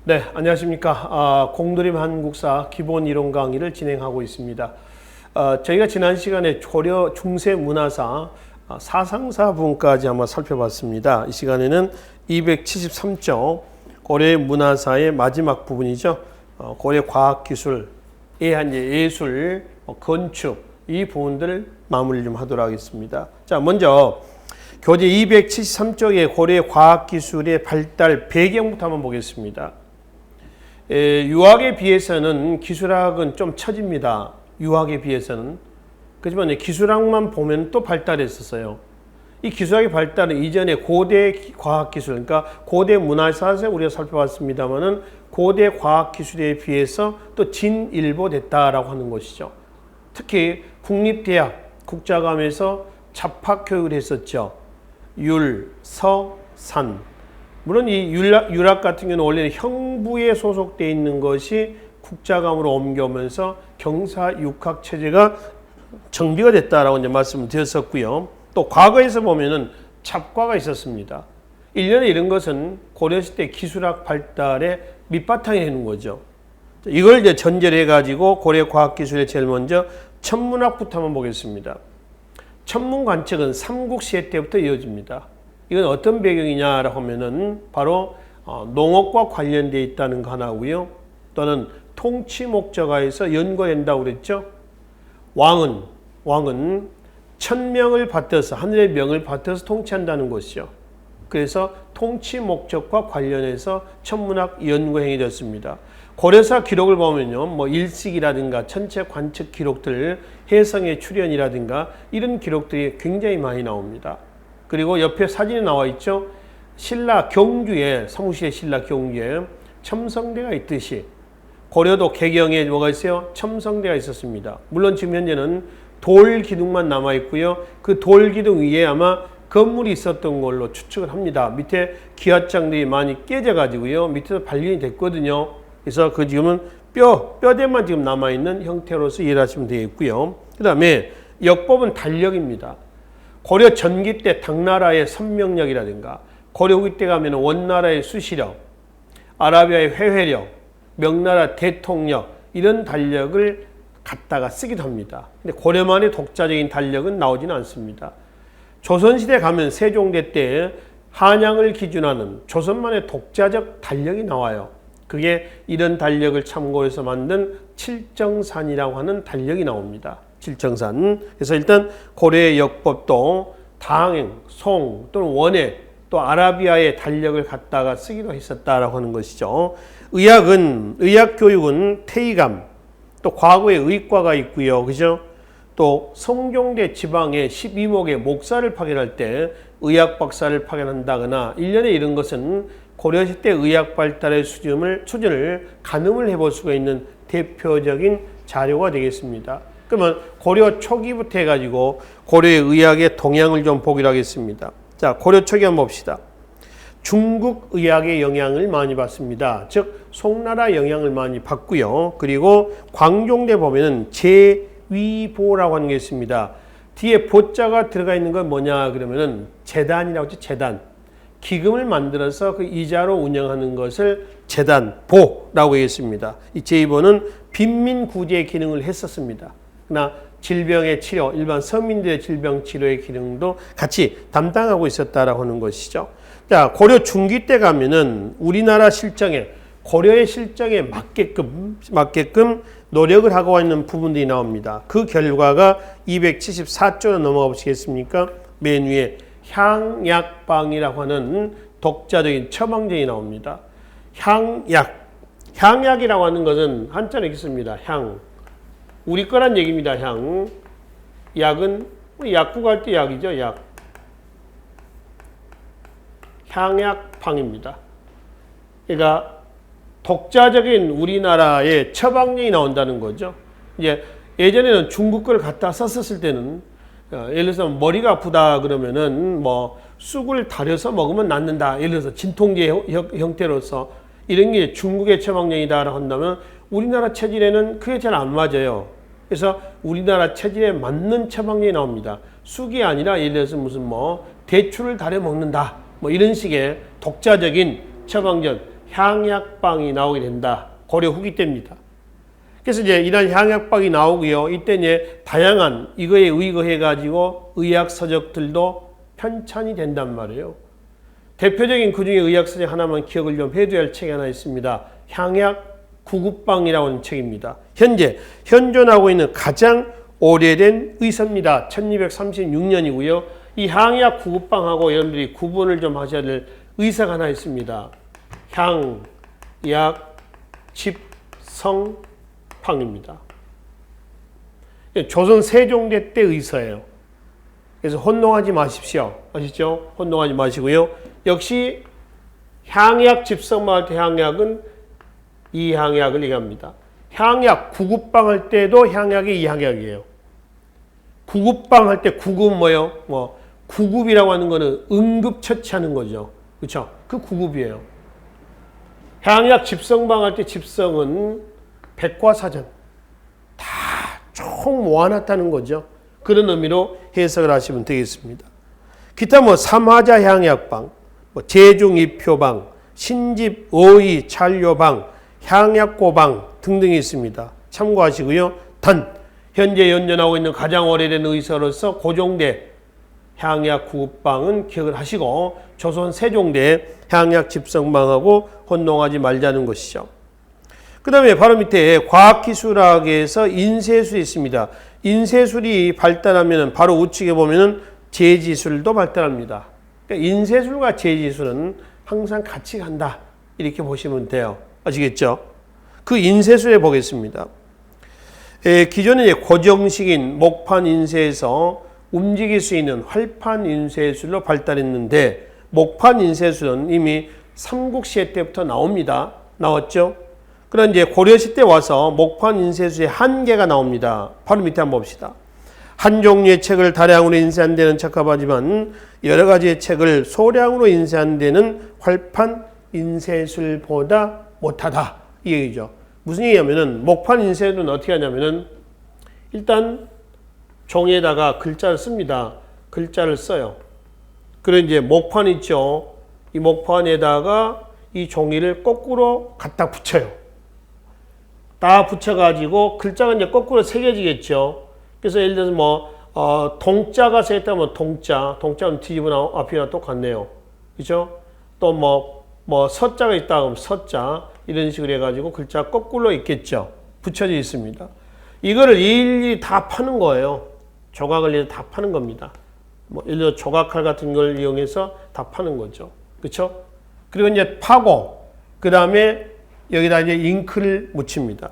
네, 안녕하십니까. 공드림 한국사 기본 이론 강의를 진행하고 있습니다. 저희가 지난 시간에 고려 중세 문화사 사상사 부분까지 한번 살펴봤습니다. 이 시간에는 273쪽 고려 문화사의 마지막 부분이죠. 고려 과학기술에 한 예술, 건축 이 부분들을 마무리 좀 하도록 하겠습니다. 자, 먼저 교재 273쪽의 고려 과학기술의 발달 배경부터 한번 보겠습니다. 유학에 비해서는 기술학은 좀 처집니다. 유학에 비해서는. 그렇지만 기술학만 보면 또 발달했었어요. 이 기술학의 발달은 이전에 고대 과학기술, 그러니까 고대 문화사에서 우리가 살펴봤습니다만은 고대 과학기술에 비해서 또 진일보됐다라고 하는 것이죠. 특히 국립대학, 국자감에서 잡학교육을 했었죠. 율, 서, 산. 물론 이 율학 같은 경우는 원래는 형부에 소속되어 있는 것이 국자감으로 옮겨오면서 경사육학 체제가 정비가 됐다라고 이제 말씀을 드렸었고요. 또 과거에서 보면은 잡과가 있었습니다. 일련의 이런 것은 고려시대 기술학 발달의 밑바탕이 되는 거죠. 이걸 이제 전제를 해가지고 고려 과학기술의 제일 먼저 천문학부터 한번 보겠습니다. 천문 관측은 삼국시대 때부터 이어집니다. 이건 어떤 배경이냐라고 하면은 바로 농업과 관련되어 있다는 거 하나고요. 또는 통치 목적하에서 연구된다고 그랬죠. 왕은 1000명을 받들어서 하늘의 명을 받들어서 통치한다는 것이죠. 그래서 통치 목적과 관련해서 천문학 연구행위 되었습니다. 고려사 기록을 보면요, 뭐 일식이라든가 천체 관측 기록들, 해성의 출현이라든가 이런 기록들이 굉장히 많이 나옵니다. 그리고 옆에 사진이 나와 있죠. 신라 경주에, 서무시의 신라 경주에 첨성대가 있듯이 고려도 개경에 뭐가 있어요? 첨성대가 있었습니다. 물론 지금 현재는 돌 기둥만 남아 있고요. 그 돌 기둥 위에 아마 건물이 있었던 걸로 추측을 합니다. 밑에 기와장들이 많이 깨져 가지고요. 밑에서 발견이 됐거든요. 그래서 그 지금은 뼈대만 지금 남아 있는 형태로서 이해하시면 되겠고요. 그다음에 역법은 달력입니다. 고려 전기 때 당나라의 선명력이라든가 고려 후기 때 가면 원나라의 수시력, 아라비아의 회회력, 명나라 대통령 이런 달력을 갖다가 쓰기도 합니다. 근데 고려만의 독자적인 달력은 나오지는 않습니다. 조선시대 가면 세종대 때 한양을 기준하는 조선만의 독자적 달력이 나와요. 그게 이런 달력을 참고해서 만든 칠정산이라고 하는 달력이 나옵니다. 칠정산. 그래서 일단 고려의 역법도 당행, 송 또는 원해 또 아라비아의 달력을 갖다가 쓰기도 했었다라고 하는 것이죠. 의학교육은 태의감 또 과거에 의과가 있고요. 그죠? 또 성종대 지방의 12목의 목사를 파견할 때 의학 박사를 파견한다거나 일련의 이런 것은 고려시대 의학 발달의 수준을 가늠을 해볼 수가 있는 대표적인 자료가 되겠습니다. 그러면 고려 초기부터 해가지고 고려의 의학의 동향을 좀 보기로 하겠습니다. 자, 고려 초기 한번 봅시다. 중국 의학의 영향을 많이 받습니다. 즉 송나라 영향을 많이 받고요. 그리고 광종대 보면은 제위보라고 하는 게 있습니다. 뒤에 보자가 들어가 있는 건 뭐냐 그러면은 재단이라고 하죠. 재단. 기금을 만들어서 그 이자로 운영하는 것을 재단보라고 하겠습니다. 이 제위보는 빈민구제의 기능을 했었습니다. 그러나 질병의 치료, 일반 서민들의 질병 치료의 기능도 같이 담당하고 있었다라고 하는 것이죠. 자, 고려 중기 때 가면은 우리나라 실정에, 고려의 실정에 맞게끔 노력을 하고 있는 부분들이 나옵니다. 그 결과가 274쪽으로 넘어가 보시겠습니까? 맨 위에 향약방이라고 하는 독자적인 처방전이 나옵니다. 향약이라고 하는 것은 한자로 있습니다. 향. 우리 거란 얘기입니다. 향. 약은 약국 할 때 약이죠. 약. 향약방입니다. 그러니까 독자적인 우리나라의 처방전이 나온다는 거죠. 이제 예전에는 중국 걸 갖다 썼을 때는 예를 들어서 머리가 아프다 그러면은 뭐 쑥을 달여서 먹으면 낫는다. 예를 들어서 진통제 형태로서 이런 게 중국의 처방전이다 한다면 우리나라 체질에는 그게 잘 안 맞아요. 그래서 우리나라 체질에 맞는 처방전이 나옵니다. 쑥이 아니라 예를 들어서 무슨 뭐 대추를 달여 먹는다. 뭐 이런 식의 독자적인 처방전, 향약방이 나오게 된다. 고려 후기 때입니다. 그래서 이제 이런 향약방이 나오고요. 이때 이제 다양한 이거에 의거해 가지고 의학 서적들도 편찬이 된단 말이에요. 대표적인 그 중에 의학 서적 하나만 기억을 좀 해둬야 할 책이 하나 있습니다. 향약 구급방이라고 하는 책입니다. 현재 현존하고 있는 가장 오래된 의서입니다. 1236년이고요. 이 향약 구급방하고 여러분들이 구분을 좀 하셔야 될 의서가 하나 있습니다. 향, 약, 집, 성, 방입니다. 조선 세종대 때 의서예요. 그래서 혼동하지 마십시오. 아시죠? 혼동하지 마시고요. 역시 향약, 집성방 할 때 향약은 이 향약을 얘기합니다. 향약, 구급방 할 때도 향약이 이 향약이에요. 구급방 할 때 구급은 뭐예요? 구급이라고 하는 거는 응급처치하는 거죠. 그렇죠? 그 구급이에요. 향약, 집성방 할 때 집성은 백과사전 다 총 모아놨다는 거죠. 그런 의미로 해석을 하시면 되겠습니다. 기타 삼화자 향약방, 제중입효방, 신집, 어의, 찰요방, 향약고방 등등이 있습니다. 참고하시고요. 단 현재 연전하고 있는 가장 오래된 의서로서 고종대 향약 구급방은 기억을 하시고 조선 세종대 향약 집성방하고 혼동하지 말자는 것이죠. 그 다음에 바로 밑에 과학기술학에서 인쇄술이 있습니다. 인쇄술이 발달하면 바로 우측에 보면 제지술도 발달합니다. 그러니까 인쇄술과 제지술은 항상 같이 간다. 이렇게 보시면 돼요. 아시겠죠? 그 인쇄술에 보겠습니다. 기존에 고정식인 목판 인쇄에서 움직일 수 있는 활판 인쇄술로 발달했는데 목판 인쇄술은 이미 삼국시대 때부터 나옵니다. 나왔죠? 그럼 이제 고려시 때 와서 목판 인쇄술의 한계가 나옵니다. 바로 밑에 한번 봅시다. 한 종류의 책을 다량으로 인쇄한 데는 적합하지만 여러 가지의 책을 소량으로 인쇄한 데는 활판 인쇄술보다 못하다. 이 얘기죠. 무슨 얘기냐면은 목판 인쇄는 어떻게 하냐면은 일단 종이에다가 글자를 씁니다. 글자를 써요. 그리고 이제 목판 있죠. 이 목판에다가 이 종이를 거꾸로 갖다 붙여요. 다 붙여가지고 글자가 이제 거꾸로 새겨지겠죠. 그래서 예를 들어서 동자가 새겼다면 동자는 뒤집어 앞이나 똑같네요. 그죠? 또 서자가 있다 그러면 서자 이런 식으로 해가지고 글자 거꾸로 있겠죠. 붙여져 있습니다. 이거를 일일이 다 파는 거예요. 조각을 다 파는 겁니다. 예를 들어 조각칼 같은 걸 이용해서 다 파는 거죠. 그렇죠? 그리고 이제 파고 그 다음에 여기다 이제 잉크를 묻힙니다.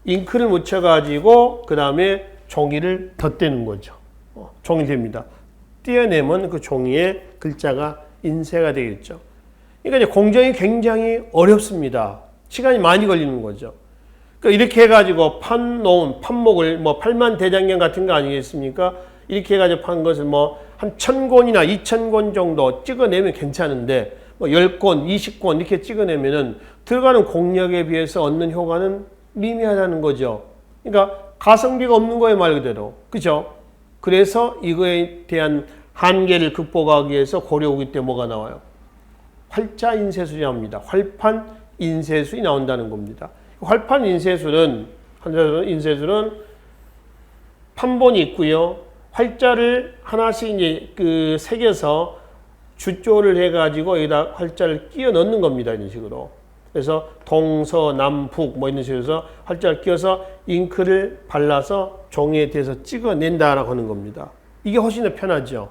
잉크를 묻혀가지고 그 다음에 종이를 덧대는 거죠. 종이 됩니다. 떼어내면 그 종이에 글자가 인쇄가 되겠죠. 그러니까 이제 공정이 굉장히 어렵습니다. 시간이 많이 걸리는 거죠. 그러니까 이렇게 해가지고 판놓은 판목을 팔만대장경 같은 거 아니겠습니까? 이렇게 해가지고 판 것을 한 1000권이나 2000권 정도 찍어내면 괜찮은데 10권, 20권 이렇게 찍어내면은 들어가는 공력에 비해서 얻는 효과는 미미하다는 거죠. 그러니까 가성비가 없는 거예요, 말 그대로. 그죠? 그래서 이거에 대한 한계를 극복하기 위해서 고려 후기 때 뭐가 나와요? 활자 인쇄술이 나옵니다. 활판 인쇄술이 나온다는 겁니다. 활판 인쇄술은 판본이 있고요. 활자를 하나씩 이제 새겨서 주조를 해가지고 여기다 활자를 끼워 넣는 겁니다. 이런 식으로. 그래서 동서남북 이런 식으로 해서 활자를 끼워서 잉크를 발라서 종이에 대해서 찍어낸다라고 하는 겁니다. 이게 훨씬 더 편하죠.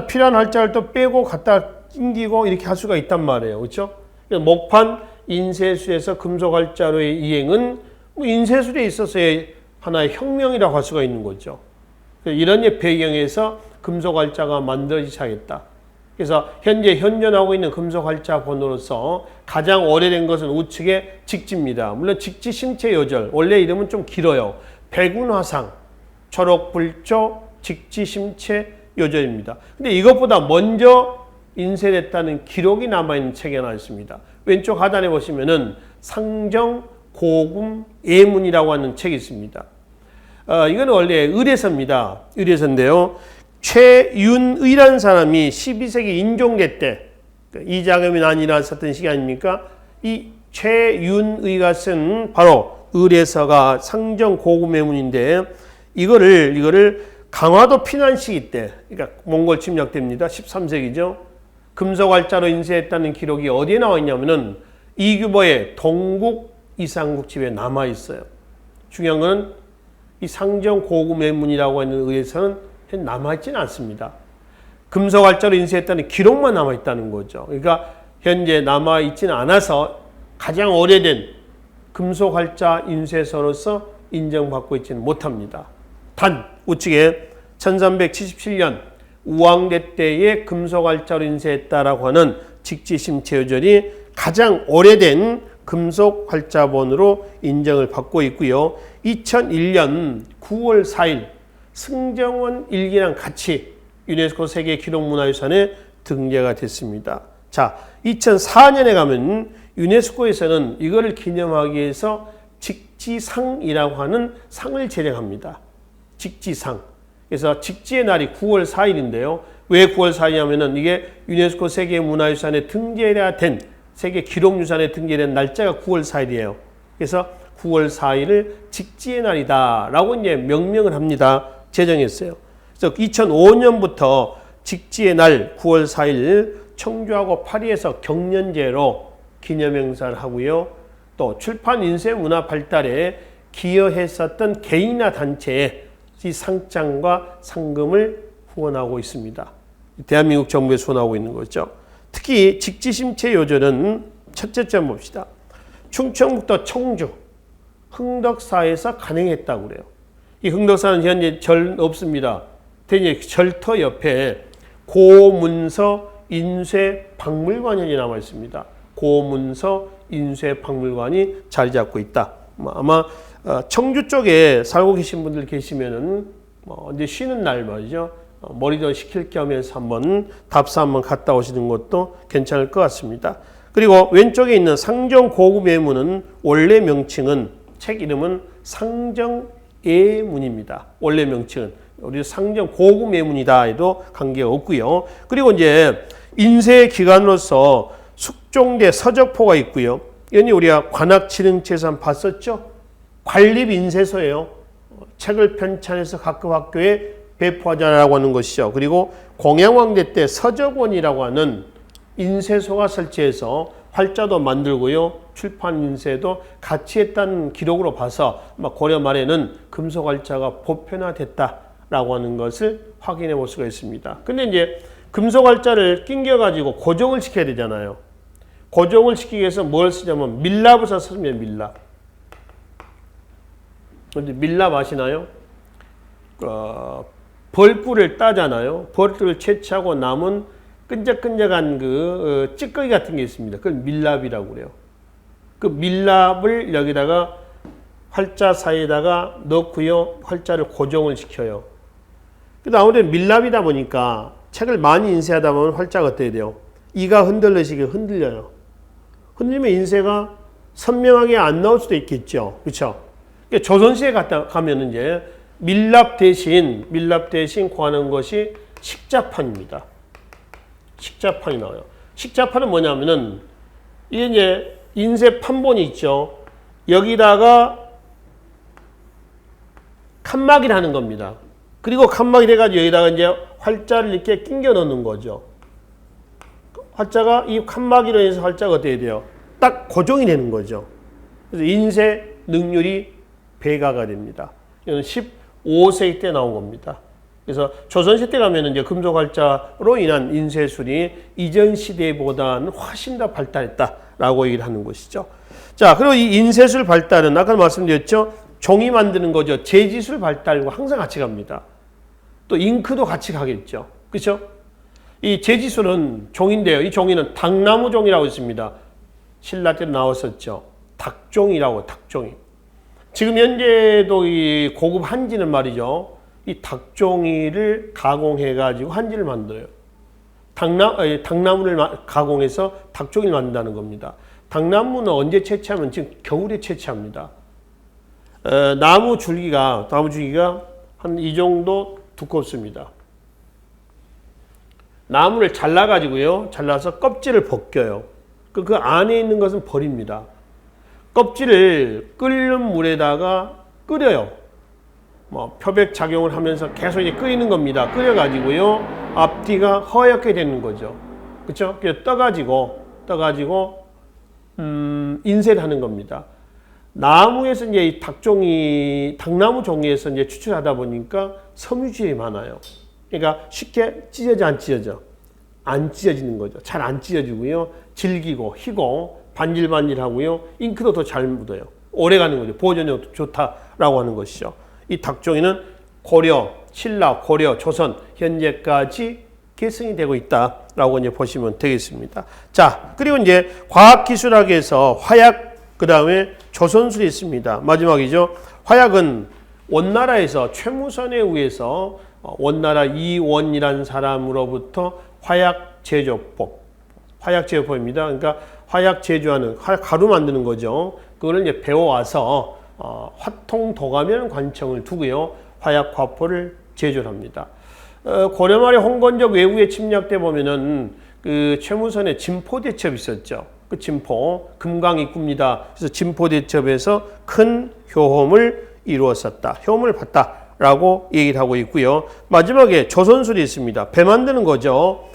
필요한 활자를 또 빼고 갖다 끼고 이렇게 할 수가 있단 말이에요. 그렇죠? 목판 인쇄술에서 금속 활자로의 이행은 인쇄술에 있어서의 하나의 혁명이라고 할 수가 있는 거죠. 이런 배경에서 금속 활자가 만들어지기 시작했다. 그래서 현재 현존하고 있는 금속 활자 본으로서 가장 오래된 것은 우측의 직지입니다. 물론 직지 심체 요절, 원래 이름은 좀 길어요. 백운화상, 초록불조, 직지 심체 요절입니다. 근데 이것보다 먼저 인쇄됐다는 기록이 남아있는 책이 하나 있습니다. 왼쪽 하단에 보시면은 상정 고금 예문이라고 하는 책이 있습니다. 이건 원래 의례서입니다. 의례서인데요. 최윤의라는 사람이 12세기 인종대 때 이 작업이 난이 났었던 시기 아닙니까? 이 최윤의가 쓴 바로 의례서가 상정 고구매문인데 이거를 강화도 피난 시기 때, 그러니까 몽골 침략 때입니다. 13세기죠. 금속활자로 인쇄했다는 기록이 어디에 나와 있냐면은 이규보의 동국 이상국집에 남아 있어요. 중요한 건 이 상정 고구매문이라고 하는 의례서는 남아 있지는 않습니다. 금속활자로 인쇄했다는 기록만 남아 있다는 거죠. 그러니까 현재 남아 있지는 않아서 가장 오래된 금속활자 인쇄서로서 인정받고 있지는 못합니다. 단 우측에 1377년 우왕대 때에 금속활자로 인쇄했다라고 하는 직지심체요절이 가장 오래된 금속활자본으로 인정을 받고 있고요. 2001년 9월 4일 승정원 일기랑 같이 유네스코 세계 기록문화유산에 등재가 됐습니다. 자, 2004년에 가면 유네스코에서는 이거를 기념하기 위해서 직지상이라고 하는 상을 제정합니다. 직지상. 그래서 직지의 날이 9월 4일인데요. 왜 9월 4일이냐면은 이게 유네스코 세계문화유산에 등재가 된 세계 기록유산에 등재된 날짜가 9월 4일이에요. 그래서 9월 4일을 직지의 날이다라고 이제 명명을 합니다. 제정했어요. 그래서 2005년부터 직지의 날 9월 4일 청주하고 파리에서 경년제로 기념행사를 하고요. 또 출판 인쇄 문화 발달에 기여했었던 개인이나 단체에 이 상장과 상금을 후원하고 있습니다. 대한민국 정부에서 후원하고 있는 거죠. 특히 직지심체 요절은 첫째 점 봅시다. 충청북도 청주 흥덕사에서 간행했다고 그래요. 이 흥덕사는 현재 절 없습니다. 대개 절터 옆에 고문서 인쇄박물관이 남아 있습니다. 고문서 인쇄박물관이 자리 잡고 있다. 아마 청주 쪽에 살고 계신 분들 계시면은 이제 쉬는 날 말이죠. 머리도 식힐 겸 해서 한번 답사 한번 갔다 오시는 것도 괜찮을 것 같습니다. 그리고 왼쪽에 있는 상정 고구매문은 원래 명칭은 책 이름은 상정예문입니다. 원래 명칭은 우리 상정 고구매문이다 해도 관계가 없고요. 그리고 이제 인쇄 기관으로서 숙종대 서적포가 있고요. 이건 우리가 관악지능체에서 봤었죠. 관립인쇄소예요. 책을 편찬해서 각급 학교에 배포하자라고 하는 것이죠. 그리고 공양왕대 때 서적원이라고 하는 인쇄소가 설치해서 활자도 만들고요. 출판 인쇄도 같이 했다는 기록으로 봐서 고려 말에는 금속활자가 보편화됐다라고 하는 것을 확인해 볼 수가 있습니다. 근데 이제 금속활자를 낑겨가지고 고정을 시켜야 되잖아요. 고정을 시키기 위해서 뭘 쓰냐면 밀랍을 썼습니다. 밀랍. 근데 밀랍 아시나요? 벌꿀을 따잖아요. 벌꿀을 채취하고 남은 끈적끈적한 그 찌꺼기 같은 게 있습니다. 그걸 밀랍이라고 그래요. 그 밀랍을 여기다가 활자 사이에다가 넣고요. 활자를 고정을 시켜요. 근데 아무래도 밀랍이다 보니까 책을 많이 인쇄하다 보면 활자가 어떻게 돼요? 이가 흔들리시게 흔들려요. 흔들리면 인쇄가 선명하게 안 나올 수도 있겠죠. 그렇죠? 조선시대에 가면 이제 밀랍 대신 구하는 것이 식자판입니다. 식자판이 나와요. 식자판은 뭐냐면은 이게 이제 인쇄 판본이 있죠. 여기다가 칸막이를 하는 겁니다. 그리고 칸막이 돼가지고 여기다가 이제 활자를 이렇게 끼겨 넣는 거죠. 활자가 이 칸막이로 해서 활자가 어떻게 돼요? 딱 고정이 되는 거죠. 그래서 인쇄 능률이 배가가 됩니다. 이건 15세기 때 나온 겁니다. 그래서 조선시대 때 가면 이제 금속활자로 인한 인쇄술이 이전 시대보다는 훨씬 더 발달했다라고 얘기를 하는 것이죠. 자, 그리고 이 인쇄술 발달은 아까 말씀드렸죠. 종이 만드는 거죠. 재지술 발달과 항상 같이 갑니다. 또 잉크도 같이 가겠죠. 그렇죠? 이 재지술은 종인데요. 이 종이는 닭나무 종이라고 있습니다. 신라 때도 나왔었죠. 닭종이라고, 닭종이. 지금 현재도 이 고급 한지는 말이죠. 이 닭종이를 가공해가지고 한지를 만들어요. 닭나무를 가공해서 닭종이를 만든다는 겁니다. 닭나무는 언제 채취하면 지금 겨울에 채취합니다. 나무 줄기가 한 이 정도 두껍습니다. 나무를 잘라가지고요. 잘라서 껍질을 벗겨요. 그 안에 있는 것은 버립니다. 껍질을 끓는 물에다가 끓여요. 뭐 표백 작용을 하면서 계속 이제 끓이는 겁니다. 끓여가지고요. 앞뒤가 허옇게 되는 거죠. 그렇죠? 그래서 떠가지고 인쇄를 하는 겁니다. 나무에서 이제 이 당나무 종류에서 이제 추출하다 보니까 섬유질이 많아요. 그러니까 쉽게 찢어져 안 찢어져? 안 찢어지는 거죠. 잘 안 찢어지고요. 질기고 희고 반질반질하고요. 잉크도 더 잘 묻어요. 오래 가는 거죠. 보존력도 좋다라고 하는 것이죠. 이 닭종이는 고려, 신라, 고려, 조선 현재까지 계승이 되고 있다라고 이제 보시면 되겠습니다. 자, 그리고 이제 과학기술학에서 화약, 그 다음에 조선술이 있습니다. 마지막이죠. 화약은 원나라에서 최무선에 의해서 원나라 이원이라는 사람으로부터 화약 제조법입니다. 그러니까 화약 제조하는, 가루 만드는 거죠. 그거를 이제 배워와서 화통 도가면 관청을 두고요. 화약 화포를 제조를 합니다. 고려 말에 홍건적 외국에 침략 때 보면은 그 최무선의 진포대첩이 있었죠. 그 진포, 금강입구입니다. 그래서 진포대첩에서 큰 효험을 이루었었다. 효험을 봤다라고 얘기를 하고 있고요. 마지막에 조선술이 있습니다. 배 만드는 거죠.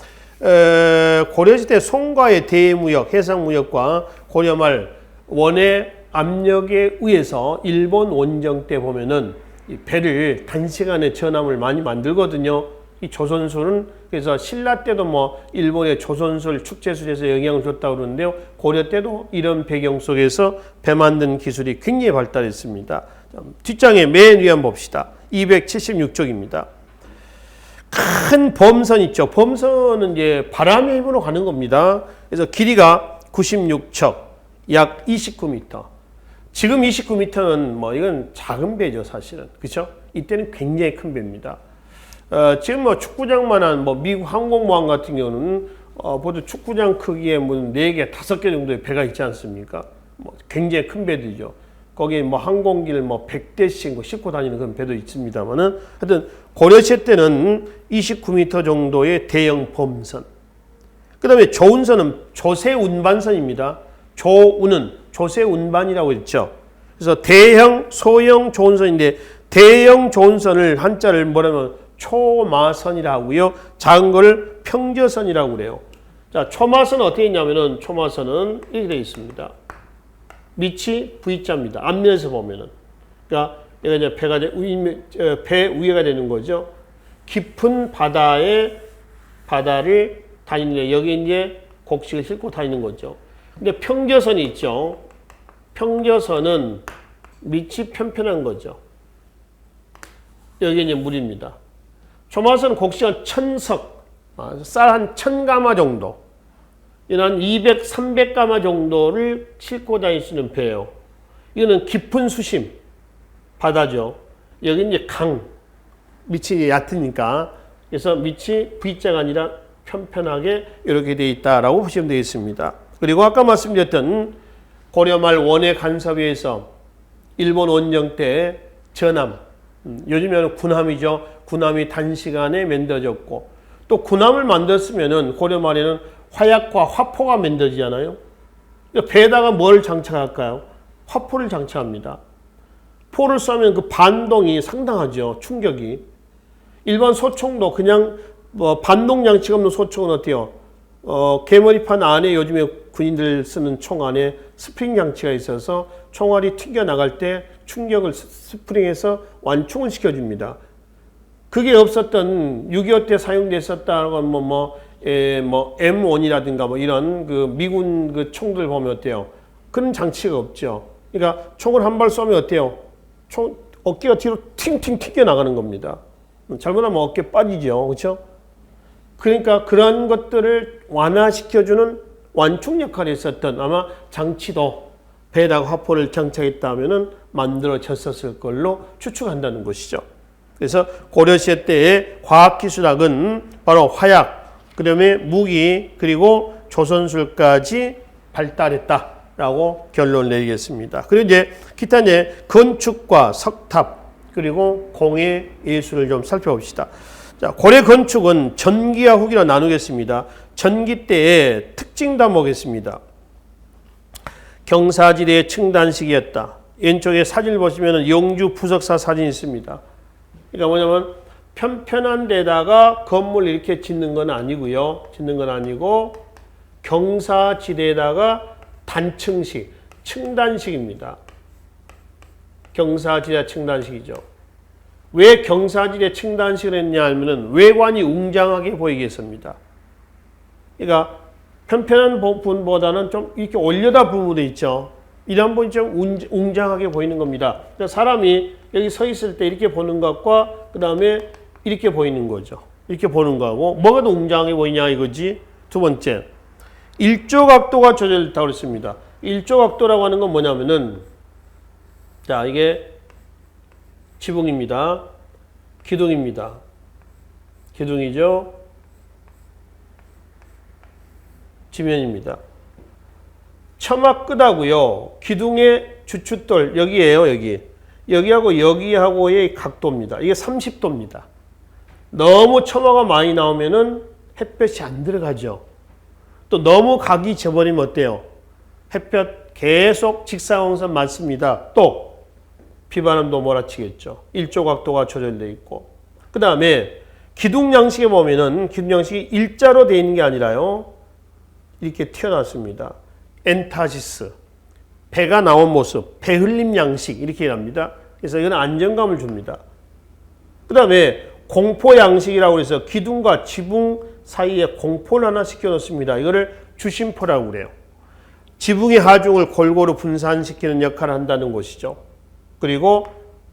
고려시대 송과의 대무역, 해상무역과 고려 말 원의 압력에 의해서 일본 원정 때 보면은 이 배를 단시간에 전함을 많이 만들거든요. 이 조선술은 그래서 신라 때도 뭐 일본의 조선술 축제술에서 영향을 줬다고 그러는데요. 고려 때도 이런 배경 속에서 배 만드는 기술이 굉장히 발달했습니다. 뒷장에 맨 위에 한번 봅시다. 276쪽입니다. 큰 범선 있죠. 범선은 이제 바람의 힘으로 가는 겁니다. 그래서 길이가 96척, 약 29m. 지금 29m는 뭐 이건 작은 배죠, 사실은. 그렇죠? 이때는 굉장히 큰 배입니다. 지금 뭐 축구장만한 뭐 미국 항공모함 같은 경우는 보통 축구장 크기에 뭐 4개, 5개 정도의 배가 있지 않습니까? 뭐 굉장히 큰 배들이죠. 거기에 뭐 항공기를 뭐 100대씩 뭐 싣고 다니는 그런 배도 있습니다만은 하여튼 고려시대 때는 29m 정도의 대형 범선. 그 다음에 조운선은 조세운반선입니다. 조운은 조세운반이라고 했죠. 그래서 대형, 소형 조운선인데 대형 조운선을 한자를 뭐라면 초마선이라고 하고요. 작은 걸 평저선이라고 그래요. 자, 초마선은 어떻게 있냐면은 초마선은 이렇게 되어 있습니다. 밑이 V자입니다. 앞면에서 보면은. 그러니까 얘가 이제 배 위에가 되는 거죠. 깊은 바다를 다니는데 여기 이제 곡식을 싣고 다니는 거죠. 근데 평저선이 있죠. 평저선은 밑이 편편한 거죠. 여기 이제 물입니다. 초마선은 곡식은 1000석, 쌀 한 1000가마 정도, 한 200, 300가마 정도를 싣고 다닐 수 있는 배예요. 이거는 깊은 수심, 바다죠. 여기 이제 강, 밑이 얕으니까, 그래서 밑이 V자가 아니라 편편하게 이렇게 되어 있다라고 보시면 되겠습니다. 그리고 아까 말씀드렸던 고려 말 원의 간섭에 의해서 일본 원정 때 전함, 요즘에는 군함이죠. 군함이 단시간에 만들어졌고, 또 군함을 만들었으면은 고려 말에는 화약과 화포가 만들어지잖아요. 배에다가 뭘 장착할까요? 화포를 장착합니다. 포를 쏘면 그 반동이 상당하죠. 충격이. 일반 소총도 그냥 뭐 반동 장치가 없는 소총은 어때요? 개머리판 안에 요즘에 군인들 쓰는 총 안에 스프링 장치가 있어서 총알이 튕겨 나갈 때 충격을 스프링해서 완충을 시켜줍니다. 그게 없었던 6.25 때 사용됐었다고 뭐 M1이라든가 뭐 이런 그 미군 그 총들 보면 어때요? 그런 장치가 없죠. 그러니까 총을 한 발 쏘면 어때요? 어깨가 뒤로 팅팅 튕겨 나가는 겁니다. 잘못하면 어깨 빠지죠. 그렇죠? 그러니까 그런 것들을 완화시켜주는 완충 역할을 했었던 아마 장치도 배에다가 화포를 장착했다면은 만들어졌었을 걸로 추측한다는 것이죠. 그래서 고려시대 때의 과학기술학은 바로 화약, 그 다음에 무기, 그리고 조선술까지 발달했다라고 결론을 내리겠습니다. 그리고 이제 기타 이제 건축과 석탑, 그리고 공예 예술을 좀 살펴봅시다. 자, 고려 건축은 전기와 후기로 나누겠습니다. 전기 때의 특징 담보겠습니다. 경사지대의 층단식이었다. 왼쪽에 사진을 보시면 영주 부석사 사진이 있습니다. 그러니까 뭐냐면 편편한 데다가 건물 이렇게 짓는 건 아니고요. 짓는 건 아니고 경사지대에다가 단층식, 층단식입니다. 경사지대 층단식이죠. 왜 경사지대 층단식을 했냐 하면은 외관이 웅장하게 보이게 했습니다. 그러니까 편편한 부분보다는 좀 이렇게 올려다 부분도 있죠. 이런 부분이 좀 웅장하게 보이는 겁니다. 그러니까 사람이 여기 서 있을 때 이렇게 보는 것과 그 다음에 이렇게 보이는 거죠. 이렇게 보는 거하고 뭐가 더 웅장하게 보이냐 이거지. 두 번째, 일조각도가 조절됐다고 그랬습니다. 일조각도라고 하는 건 뭐냐면은 자, 이게 지붕입니다. 기둥입니다. 기둥이죠. 지면입니다. 처마 끝하고요. 기둥의 주춧돌 여기에요. 여기하고 여기하고의 각도입니다. 이게 30도입니다. 너무 처마가 많이 나오면은 햇볕이 안 들어가죠. 또 너무 각이 져버리면 어때요? 햇볕 계속 직사광선 맞습니다. 또 비바람도 몰아치겠죠. 일조각도가 조절되어 있고. 그 다음에 기둥 양식에 보면은 기둥 양식이 일자로 되어 있는 게 아니라요. 이렇게 튀어나왔습니다. 엔타시스. 배가 나온 모습, 배 흘림 양식 이렇게 합니다. 그래서 이건 안정감을 줍니다. 그 다음에 공포 양식이라고 해서 기둥과 지붕 사이에 공포를 하나 시켜놓습니다. 이거를 주심포라고 그래요. 지붕의 하중을 골고루 분산시키는 역할을 한다는 것이죠. 그리고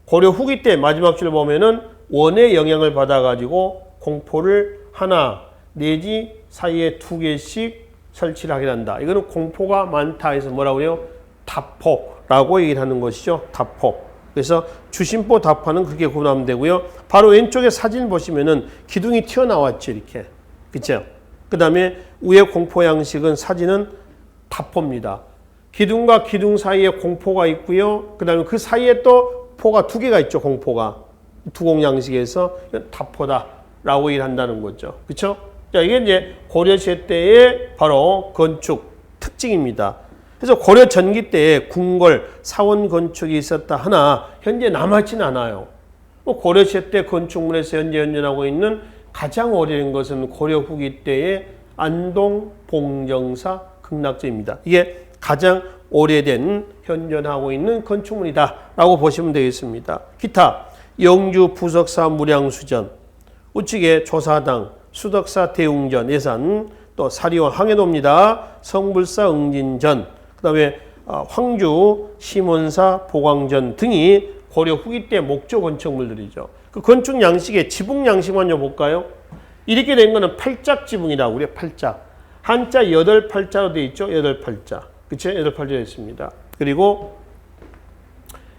고려 후기 때 마지막 줄 보면은 원의 영향을 받아가지고 공포를 하나 내지 사이에 두 개씩 설치를 하게 한다. 이거는 공포가 많다 해서 뭐라고 해요? 다포라고 얘기를 하는 것이죠. 다포. 그래서 주심포 다포는 그렇게 구분하면 되고요. 바로 왼쪽에 사진 보시면은 기둥이 튀어나왔죠. 이렇게. 그쵸? 그 다음에 위에 공포 양식은 사진은 다포입니다. 기둥과 기둥 사이에 공포가 있고요. 그 다음에 그 사이에 또 포가 두 개가 있죠. 공포가. 두공 양식에서 다포다라고 얘기를 한다는 거죠. 그쵸? 자, 이게 이제 고려시대 때의 바로 건축 특징입니다. 그래서 고려 전기 때에 궁궐, 사원 건축이 있었다 하나 현재 남아있지는 않아요. 고려시대 때 건축물에서 현재 연연하고 있는 가장 오래된 것은 고려 후기 때의 안동 봉정사 극락전입니다. 이게 가장 오래된 현존하고 있는 건축물이다라고 보시면 되겠습니다. 기타 영주 부석사 무량수전, 우측에 조사당, 수덕사 대웅전, 예산, 또 사리원 항해도입니다. 성불사 응진전, 그 다음에 황주 심원사 보광전 등이 고려 후기 때 목조 건축물들이죠. 그 건축 양식의 지붕 양식 먼저 볼까요? 이렇게 된 거는 팔짝 지붕이라고 그래요. 팔짝. 한자 8팔자로 되어 있죠. 8팔자. 그쵸? 8팔자 되어 있습니다. 그리고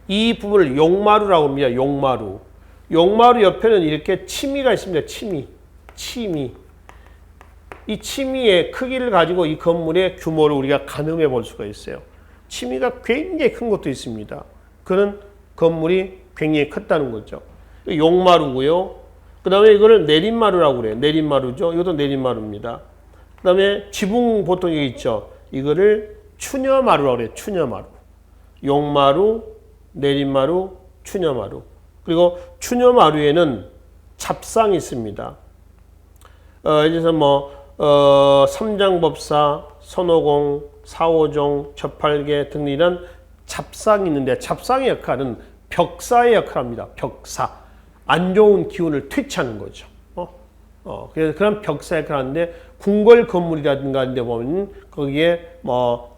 이 부분을 용마루라고 합니다. 용마루. 용마루 옆에는 이렇게 치미가 있습니다. 치미. 이 치미의 크기를 가지고 이 건물의 규모를 우리가 가늠해 볼 수가 있어요. 치미가 굉장히 큰 것도 있습니다. 그런 건물이 굉장히 컸다는 거죠. 용마루고요. 그 다음에 이거를 내림마루라고 그래요. 내림마루죠. 이것도 내림마루입니다. 그 다음에 지붕 보통 여기 있죠. 이거를 추녀마루라고 그래요. 추녀마루. 용마루, 내림마루, 추녀마루. 그리고 추녀마루에는 잡상이 있습니다. 그래서 삼장법사, 선호공, 사오종, 접팔계 등 이런 잡상이 있는데 잡상의 역할은 벽사의 역할을 합니다. 벽사. 안 좋은 기운을 퇴치하는 거죠. 그래서 그런 벽사 역할을 하는데 궁궐 건물이라든가 이런 데 보면 거기에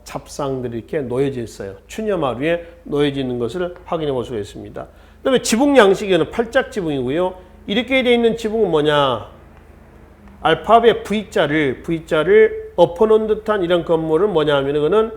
잡상들이 이렇게 놓여져 있어요. 추녀마루에 놓여져 있는 것을 확인해 볼 수가 있습니다. 그 다음에 지붕 양식에는 팔짝 지붕이고요. 이렇게 되어 있는 지붕은 뭐냐? 알파벳 V자를 엎어놓은 듯한 이런 건물은 뭐냐 하면 그거는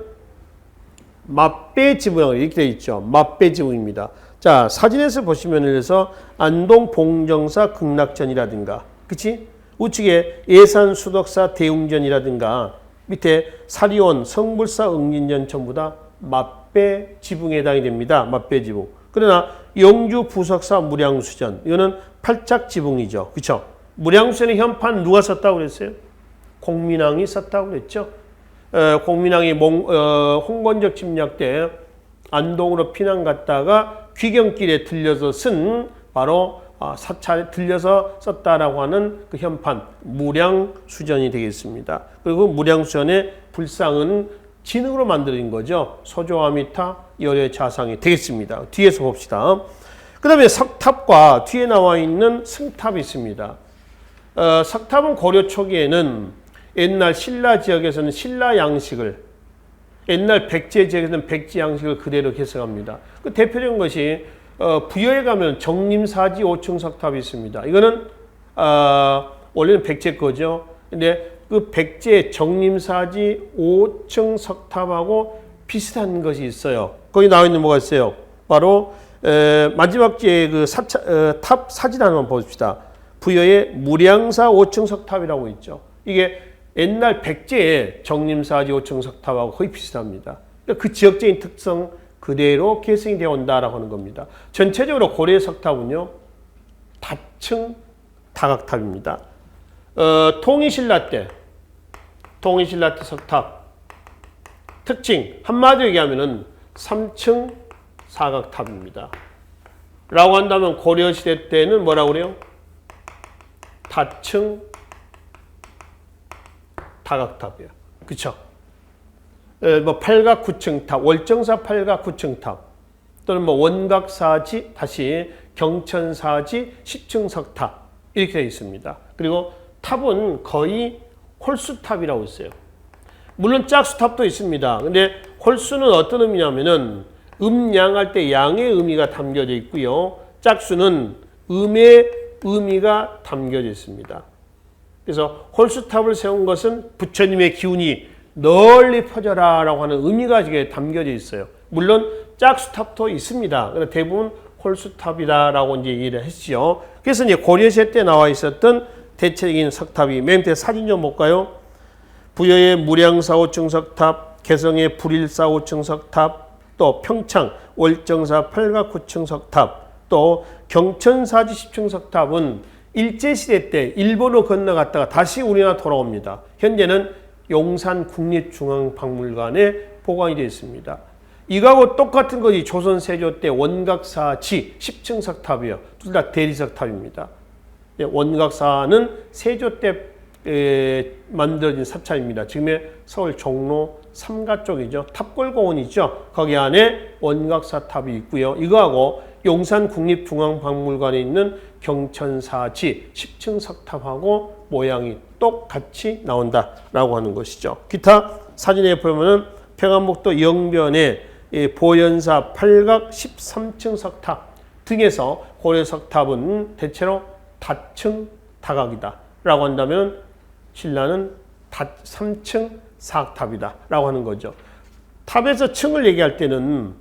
맞배 지붕 이렇게 되어 있죠. 맞배 지붕입니다. 자, 사진에서 보시면 그래서 안동 봉정사 극락전이라든가, 그치? 우측에 예산 수덕사 대웅전이라든가 밑에 사리원 성불사 응진전 전부 다 맞배 지붕에 해당이 됩니다. 맞배 지붕. 그러나 영주 부석사 무량수전 이거는 팔짝 지붕이죠. 그렇죠? 무량수전의 현판 누가 썼다고 그랬어요? 공민왕이 썼다고 그랬죠. 공민왕이 홍건적 침략 때 안동으로 피난 갔다가 귀경길에 들려서 쓴 바로 사찰에 들려서 썼다라고 하는 그 현판 무량수전이 되겠습니다. 그리고 무량수전의 불상은 진흙으로 만들어진 거죠. 소조아미타 열의 좌상이 되겠습니다. 뒤에서 봅시다. 그 다음에 석탑과 뒤에 나와 있는 승탑이 있습니다. 석탑은 고려 초기에는 옛날 신라 지역에서는 신라 양식을, 옛날 백제 지역에서는 백제 양식을 그대로 개성합니다. 그 대표적인 것이 부여에 가면 정림사지 5층 석탑이 있습니다. 이거는 원래는 백제 거죠. 근데 그 백제 정림사지 5층 석탑하고 비슷한 것이 있어요. 거기 나와 있는 뭐가 있어요? 바로 마지막 지에 그 탑 사진 한번 보십시다. 부여의 무량사 5층 석탑이라고 있죠. 이게 옛날 백제의 정림사지 5층 석탑하고 거의 비슷합니다. 그러니까 그 지역적인 특성 그대로 계승이 되어 온다라고 하는 겁니다. 전체적으로 고려의 석탑은요, 다층 다각탑입니다. 통일신라 때 석탑 특징 한마디로 얘기하면은 3층 사각탑입니다. 라고 한다면 고려시대 때는 뭐라고 그래요? 다층 다각탑이에요. 그쵸? 뭐 팔각 9층탑, 월정사 팔각 9층탑 또는 뭐 원각사지 다시 경천사지 10층 석탑 이렇게 되어 있습니다. 그리고 탑은 거의 홀수탑이라고 있어요. 물론 짝수탑도 있습니다. 근데 홀수는 어떤 의미냐면은 음양할 때 양의 의미가 담겨져 있고요. 짝수는 음의 의미가 담겨져 있습니다. 그래서 홀수탑을 세운 것은 부처님의 기운이 널리 퍼져라 라고 하는 의미가 이게 담겨져 있어요. 물론 짝수탑도 있습니다. 그런데 대부분 홀수탑이다 라고 이제 얘기를 했죠. 그래서 이제 고려시대 때 나와 있었던 대체적인 석탑이 맨 밑에 사진 좀 볼까요? 부여의 무량사 5층 석탑, 개성의 불일사 5층 석탑, 또 평창 월정사 팔각 9층 석탑, 또 경천사지 10층 석탑은 일제시대 때 일본으로 건너갔다가 다시 우리나라 돌아옵니다. 현재는 용산 국립중앙박물관에 보관이 되어 있습니다. 이거하고 똑같은 것이 조선 세조 때 원각사지 10층 석탑이에요. 둘 다 대리석탑입니다. 원각사는 세조 때 만들어진 사찰입니다. 지금의 서울 종로 3가 쪽이죠. 탑골공원 있죠. 거기 안에 원각사탑이 있고요. 이거하고 용산 국립중앙박물관에 있는 경천사지 10층 석탑하고 모양이 똑같이 나온다라고 하는 것이죠. 기타 사진에 보면은 평안북도 영변에 보현사 팔각 13층 석탑 등에서 고려 석탑은 대체로 다층 다각이다 라고 한다면 신라는 3층 사각탑이다 라고 하는 거죠. 탑에서 층을 얘기할 때는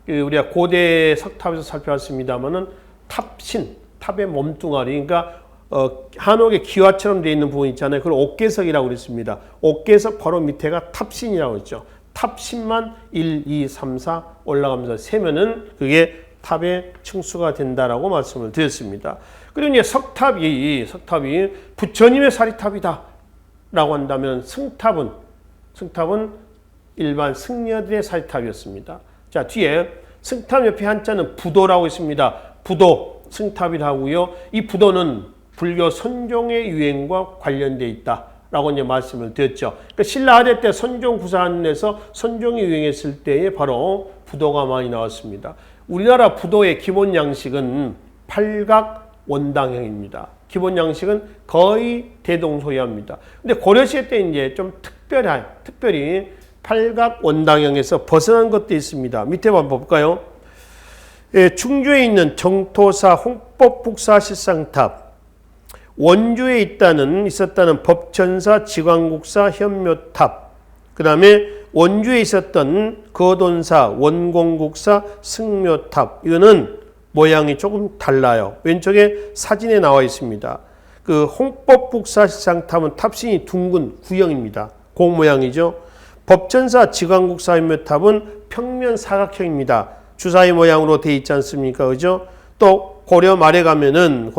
우리가 고대 석탑에서 살펴봤습니다만은 탑신, 탑의 몸뚱아리, 그러니까 한옥의 기와처럼 되어 있는 부분 있잖아요. 그걸 옥계석이라고 그랬습니다. 옥계석 바로 밑에가 탑신이라고 했죠. 탑신만 1, 2, 3, 4 올라가면서 세면은 그게 탑의 층수가 된다라고 말씀을 드렸습니다. 그리고 이제 석탑이 부처님의 사리탑이다 라고 한다면 승탑은 일반 승려들의 사리탑이었습니다. 자, 뒤에 승탑 옆에 한자는 부도라고 있습니다. 부도, 승탑이라고요. 이 부도는 불교 선종의 유행과 관련되어 있다라고 이제 말씀을 드렸죠. 그러니까 신라 하대 때 선종 구사안에서 선종이 유행했을 때에 바로 부도가 많이 나왔습니다. 우리나라 부도의 기본 양식은 팔각 원당형입니다. 기본 양식은 거의 대동소이합니다. 근데 고려시대 때 이제 좀 특별히 팔각 원당형에서 벗어난 것도 있습니다. 밑에 한번 볼까요? 충주에 있는 정토사 홍법북사 실상탑, 원주에 있었다는 법천사 지광국사 현묘탑, 그 다음에 원주에 있었던 거돈사 원공국사 승묘탑, 이거는 모양이 조금 달라요. 왼쪽에 사진에 나와 있습니다. 그 홍법북사 실상탑은 탑신이 둥근 구형입니다. 그 모양이죠. 법천사 지광국사 현묘탑은 평면 사각형입니다. 주사위 모양으로 되어 있지 않습니까? 그죠? 또 고려 말에 가면은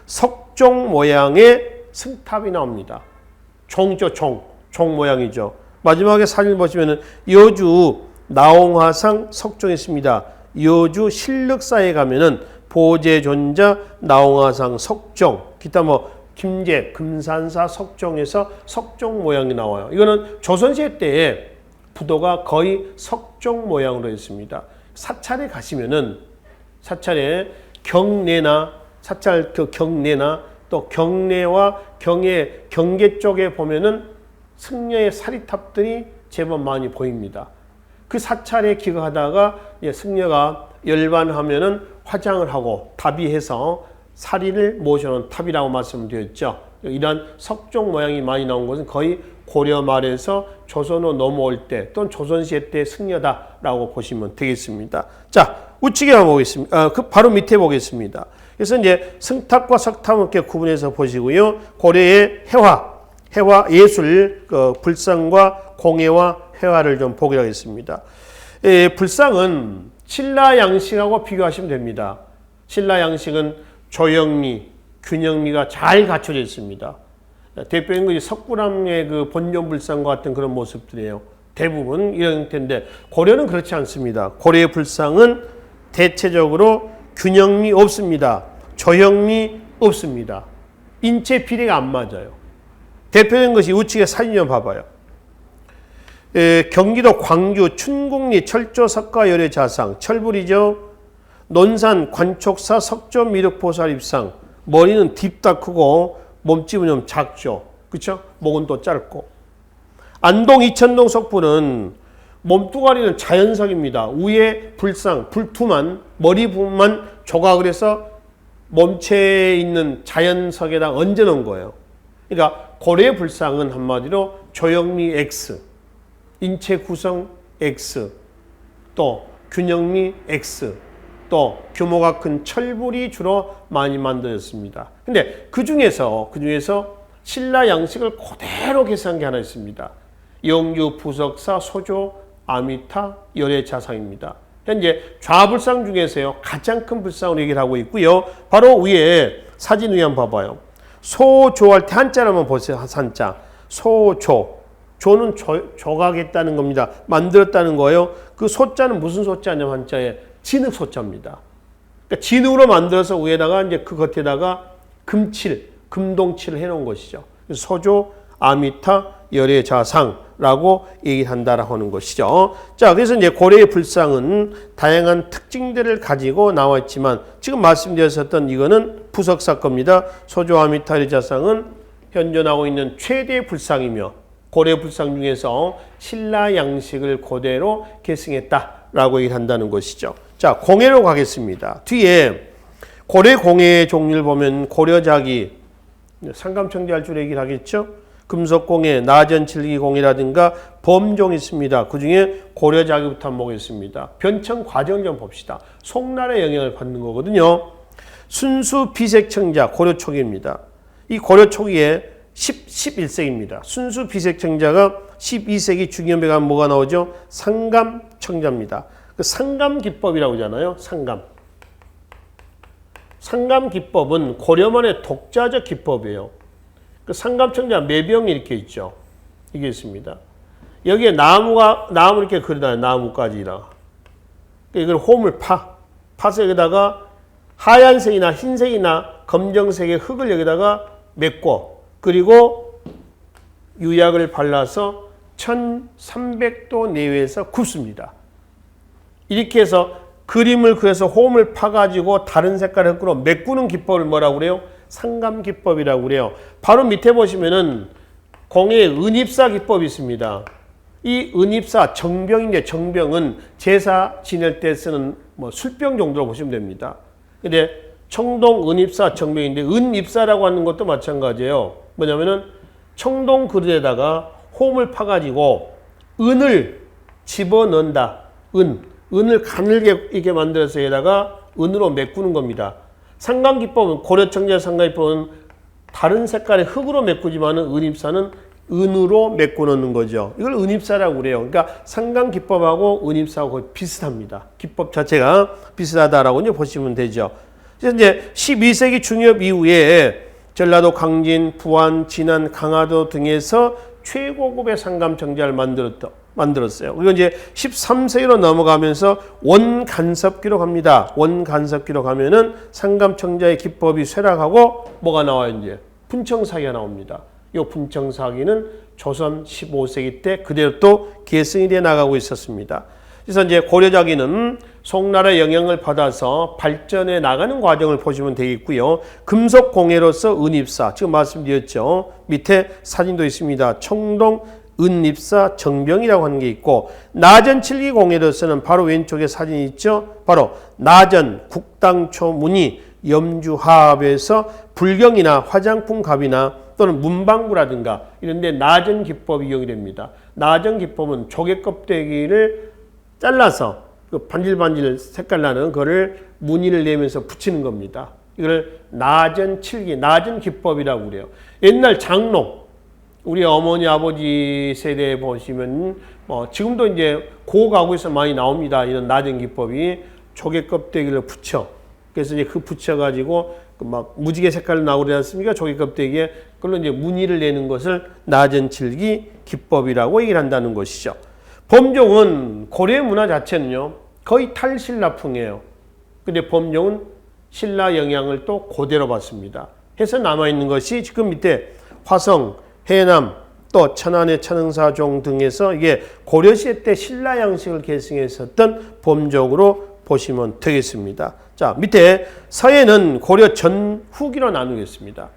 석종 모양의 승탑이 나옵니다. 종이죠, 종 모양이죠. 마지막에 사진 보시면은 여주 나홍화상 석종이 있습니다. 여주 실륵사에 가면은 보제존자 나홍화상 석종, 기타 뭐 김제 금산사 석종에서 석종 모양이 나와요. 이거는 조선시대 때에 부도가 거의 석종 모양으로 있습니다. 사찰에 가시면은 사찰에 경내나 사찰 그 경내나 또 경내와 경계 쪽에 보면은 승려의 사리탑들이 제법 많이 보입니다. 그 사찰에 기거하다가 승려가 열반하면은 화장을 하고 답의해서 사리를 모셔놓은 탑이라고 말씀드렸죠. 이런 석종 모양이 많이 나온 것은 거의 고려 말에서 조선으로 넘어올 때 또는 조선시대 때 승려다라고 보시면 되겠습니다. 자, 우측에 한번 보겠습니다. 그 바로 밑에 보겠습니다. 그래서 이제 승탑과 석탑을 이렇게 구분해서 보시고요. 고려의 해화 예술 불상과 공예와 회화를 좀 보기로 하겠습니다. 불상은 신라 양식하고 비교하시면 됩니다. 신라 양식은 조형미, 균형미가 잘 갖춰져 있습니다. 대표적인 것이 석굴암의 그 본존불상과 같은 그런 모습들이에요. 대부분 이런 형태인데 고려는 그렇지 않습니다. 고려의 불상은 대체적으로 균형미 없습니다. 조형미 없습니다. 인체 비례가 안 맞아요. 대표적인 것이 우측에 사진 좀 봐봐요. 경기도 광주 춘곡리 철조석가 열애 자상, 철불이죠. 논산 관촉사 석조 미륵보살 입상, 머리는 딥다 크고 몸집은 좀 작죠. 그렇죠? 목은 또 짧고. 안동 이천동 석불은 몸뚱아리는 자연석입니다. 위에 불상, 불투만, 머리 부분만 조각을 해서 몸체에 있는 자연석에다 얹어놓은 거예요. 그러니까 고려의 불상은 한마디로 조형미 X, 인체 구성 X, 또 균형미 X, 또 규모가 큰 철불이 주로 많이 만들어졌습니다. 근데 그 중에서 신라 양식을 그대로 계산한 게 하나 있습니다. 영유 부석사 소조 아미타 열애 자상입니다. 현재 좌불상 중에서요 가장 큰 불상으로 얘기를 하고 있고요. 바로 위에 사진 위에 한번 봐봐요. 소조할 때 한자를 한번 보세요. 한자 소조. 조는 조각했다는 겁니다. 만들었다는 거예요. 그 소자는 무슨 소자냐면 한자에 진흙 소자입니다. 그러니까 진흙으로 만들어서 위에다가 이제 그 겉에다가 금동칠을 해놓은 것이죠. 그래서 소조 아미타 열애 자상라고 얘기한다라고 하는 것이죠. 자, 그래서 이제 고려의 불상은 다양한 특징들을 가지고 나와 있지만 지금 말씀드렸었던 이거는 부석사 겁니다. 소조 아미타 열애 자상은 현존하고 있는 최대 불상이며 고려 불상 중에서 신라 양식을 그대로 계승했다라고 얘기를 한다는 것이죠. 자, 공예로 가겠습니다. 뒤에 고려 공예의 종류를 보면 고려자기, 상감청자할 줄 얘기를 하겠죠. 금속공예, 나전칠기공예라든가 범종이 있습니다. 그 중에 고려자기부터 한번 보겠습니다. 변청 과정을 좀 봅시다. 송날의 영향을 받는 거거든요. 순수 비색청자, 고려 초기입니다. 이 고려 초기에 11세기입니다. 순수 비색청자가 12세기 중엽에 가면 뭐가 나오죠? 상감청자입니다. 그 상감기법이라고 하잖아요. 상감기법은 고려만의 독자적 기법이에요. 그 상감청자 매병이 이렇게 있죠. 이게 있습니다. 여기에 나무 이렇게 그려놔요. 나무까지나. 이걸 홈을 파서 여기다가 하얀색이나 흰색이나 검정색의 흙을 여기다가 맺고 그리고 유약을 발라서 1300도 내외에서 굽습니다. 이렇게 해서 그림을 그려서 홈을 파가지고 다른 색깔의 흙으로 메꾸는 기법을 뭐라고 그래요? 상감기법이라고 그래요. 바로 밑에 보시면은 공예의 은입사 기법이 있습니다. 이 은입사 정병인데 정병은 제사 지낼 때 쓰는 뭐 술병 정도로 보시면 됩니다. 근데 청동 은입사 정병인데 은입사라고 하는 것도 마찬가지예요. 뭐냐면은 청동 그릇에다가 홈을 파가지고 은을 집어넣는다. 은을 가늘게 이렇게 만들어서 여기다가 은으로 메꾸는 겁니다. 상감기법은 고려청자 상감기법은 다른 색깔의 흙으로 메꾸지만은 은입사는 은으로 메꿔 넣는 거죠. 이걸 은입사라고 그래요. 그러니까 상감기법하고 은입사하고 거의 비슷합니다. 기법 자체가 비슷하다라고 이제 보시면 되죠. 그래서 이제 12세기 중엽 이후에 전라도 강진, 부안, 진안, 강화도 등에서 최고급의 상감 정자를 만들었어요. 그리고 이제 13세기로 넘어가면서 원간섭기로 갑니다. 원간섭기로 가면은 상감 정자의 기법이 쇠락하고 뭐가 나와요? 이제 분청사기가 나옵니다. 이 분청사기는 조선 15세기 때 그대로 또 계승이 돼 나가고 있었습니다. 그래서 이제 고려자기는 송나라의 영향을 받아서 발전해 나가는 과정을 보시면 되겠고요. 금속 공예로서 은입사, 지금 말씀드렸죠. 밑에 사진도 있습니다. 청동 은입사 정병이라고 하는 게 있고, 나전 칠기 공예로서는 바로 왼쪽에 사진이 있죠. 바로 나전 국당초문이 염주하합에서 불경이나 화장품 갑이나 또는 문방구라든가 이런 데 나전 기법이 이용이 됩니다. 나전 기법은 조개 껍데기를 잘라서 그 반질반질 색깔 나는 거를 무늬를 내면서 붙이는 겁니다. 이걸 나전 칠기, 나전 기법이라고 그래요. 옛날 장롱, 우리 어머니 아버지 세대에 보시면 지금도 이제 고가구에서 많이 나옵니다. 이런 나전 기법이 조개 껍데기를 붙여. 그래서 이제 그 붙여가지고 막 무지개 색깔 나오지 않습니까? 조개 껍데기에 그걸로 이제 무늬를 내는 것을 나전 칠기 기법이라고 얘기를 한다는 것이죠. 범종은 고려 문화 자체는요 거의 탈신라풍이에요. 근데 범종은 신라 영향을 또 그대로 받습니다. 해서 남아있는 것이 지금 밑에 화성, 해남, 또 천안의 천흥사종 등에서 이게 고려시대 때 신라 양식을 계승했었던 범종으로 보시면 되겠습니다. 자, 밑에 서예는 고려 전후기로 나누겠습니다.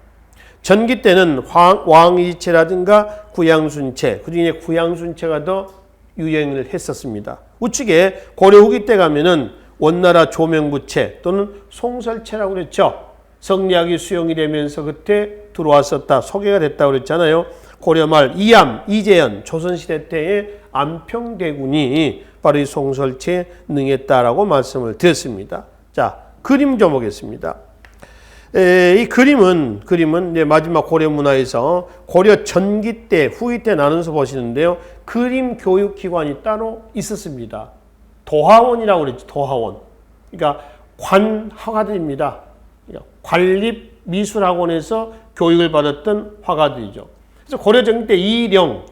전기 때는 왕이체라든가 구양순체, 그중에 구양순체가 더 유행을 했었습니다. 우측에 고려 후기 때 가면은 원나라 조명부체 또는 송설체라고 그랬죠. 성리학이 수용이 되면서 그때 들어왔었다, 소개가 됐다고 그랬잖아요. 고려 말 이암, 이재현, 조선시대 때의 안평대군이 바로 이 송설체에 능했다라고 말씀을 드렸습니다. 자, 그림 좀 보겠습니다. 이 그림은 이제 마지막 고려 문화에서 고려 전기 때, 후기 때 나눠서 보시는데요. 그림 교육 기관이 따로 있었습니다. 도화원이라고 그랬죠. 도화원. 그러니까 관화가들입니다. 그러니까 관립미술학원에서 교육을 받았던 화가들이죠. 그래서 고려 전기 때 이령,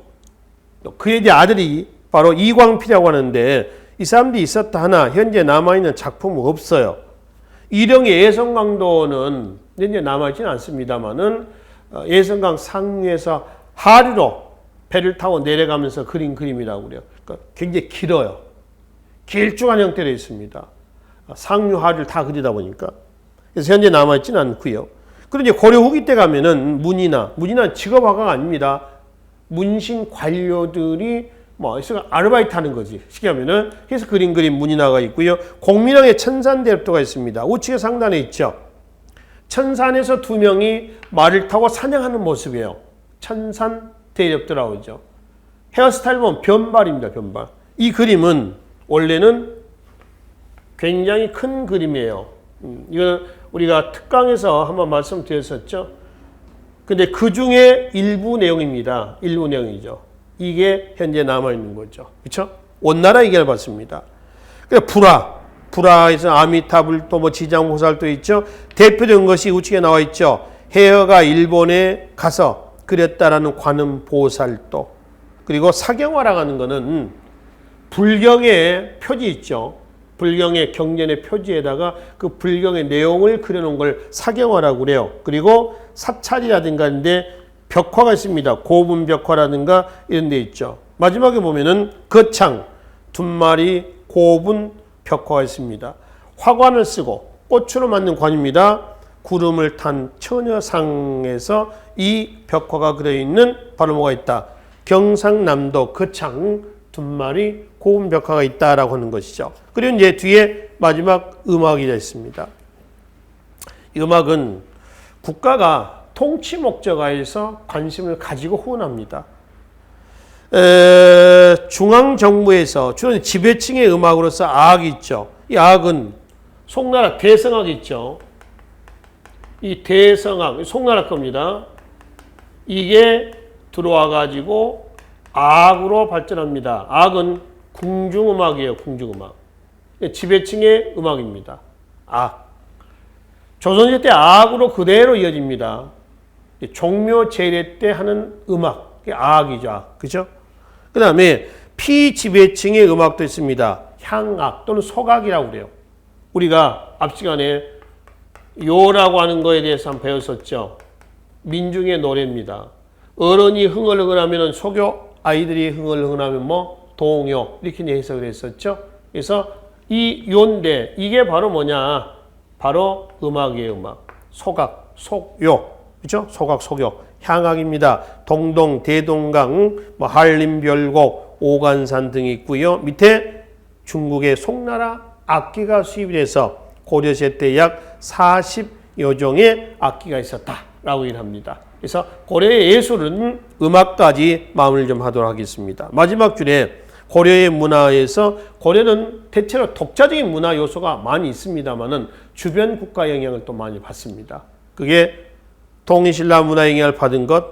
그의 이제 아들이 바로 이광필이라고 하는데 이 사람들이 있었다 하나 현재 남아있는 작품은 없어요. 이령의 예성강도는 이제 남아있지는 않습니다만은 예성강 상류에서 하류로 배를 타고 내려가면서 그린 그림이라고 그래요. 그러니까 굉장히 길어요. 길쭉한 형태로 있습니다. 상류 하류를 다 그리다 보니까. 그래서 현재 남아있지는 않고요. 그리고 이제 고려 후기 때 가면은 문인은 직업화가가 아닙니다. 문신 관료들이 아르바이트 하는 거지. 쉽게 하면은. 그래서 그림 문인화가 있고요. 공민왕의 천산대렵도가 있습니다. 우측에 상단에 있죠. 천산에서 두 명이 말을 타고 사냥하는 모습이에요. 천산대렵도라고 하죠. 헤어스타일 보면 변발입니다. 변발. 이 그림은 원래는 굉장히 큰 그림이에요. 이건 우리가 특강에서 한번 말씀드렸었죠. 근데 그 중에 일부 내용입니다. 일부 내용이죠. 이게 현재 남아있는 거죠. 그렇죠? 원나라 얘기를 봤습니다. 불화에서 아미타불 또 지장보살도 있죠. 대표적인 것이 우측에 나와 있죠. 해여가 일본에 가서 그렸다라는 관음보살도. 그리고 사경화라고 하는 거는 불경의 표지 있죠. 불경의 경전의 표지에다가 그 불경의 내용을 그려놓은 걸 사경화라고 그래요. 그리고 사찰이라든가 인데 벽화가 있습니다. 고분벽화라든가 이런 데 있죠. 마지막에 보면은 거창, 둔마리, 고분, 벽화가 있습니다. 화관을 쓰고 꽃으로 만든 관입니다. 구름을 탄 처녀상에서 이 벽화가 그려있는 바로 뭐가 있다. 경상남도 거창, 둔마리, 고분 벽화가 있다라고 하는 것이죠. 그리고 이제 뒤에 마지막 음악이 있습니다. 이 음악은 국가가 통치 목적하에서 관심을 가지고 후원합니다. 중앙정부에서 주로 지배층의 음악으로서 악이 있죠. 이 악은 송나라 대성악이 있죠. 이 대성악, 송나라 겁니다. 이게 들어와 가지고 악으로 발전합니다. 악은 궁중음악이에요. 궁중음악. 지배층의 음악입니다. 악. 조선시대 때 악으로 그대로 이어집니다. 종묘 제례 때 하는 음악, 악이죠. 악. 그죠? 그 다음에 피지배층의 음악도 있습니다. 향악 또는 소각이라고 그래요. 우리가 앞 시간에 요라고 하는 거에 대해서 한번 배웠었죠. 민중의 노래입니다. 어른이 흥얼흥얼하면 소교, 아이들이 흥얼흥얼하면 뭐 동요 이렇게 해석을 했었죠. 그래서 이 요인데 이게 바로 뭐냐? 바로 음악이에요. 음악. 소각, 속요. 그렇죠? 소각, 속요. 향악입니다. 동동, 대동강, 뭐 한림별곡, 오간산 등이 있고요. 밑에 중국의 송나라 악기가 수입이 돼서 고려시대 때 약 40여 종의 악기가 있었다라고 일합니다. 그래서 고려의 예술은 음악까지 마무리를 좀 하도록 하겠습니다. 마지막 줄에 고려의 문화에서 고려는 대체로 독자적인 문화 요소가 많이 있습니다만은 주변 국가 영향을 또 많이 받습니다. 그게 통일신라 문화 영향을 받은 것,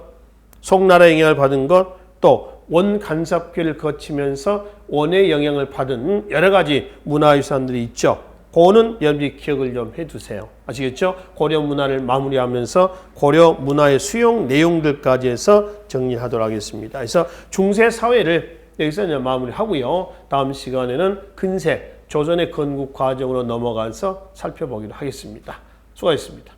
송나라 영향을 받은 것, 또 원간섭기를 거치면서 원의 영향을 받은 여러 가지 문화유산들이 있죠. 그거는 여러분들이 기억을 좀 해두세요. 아시겠죠? 고려 문화를 마무리하면서 고려 문화의 수용 내용들까지 해서 정리하도록 하겠습니다. 그래서 중세 사회를 여기서 이제 마무리하고요. 다음 시간에는 근세, 조선의 건국 과정으로 넘어가서 살펴보기로 하겠습니다. 수고하셨습니다.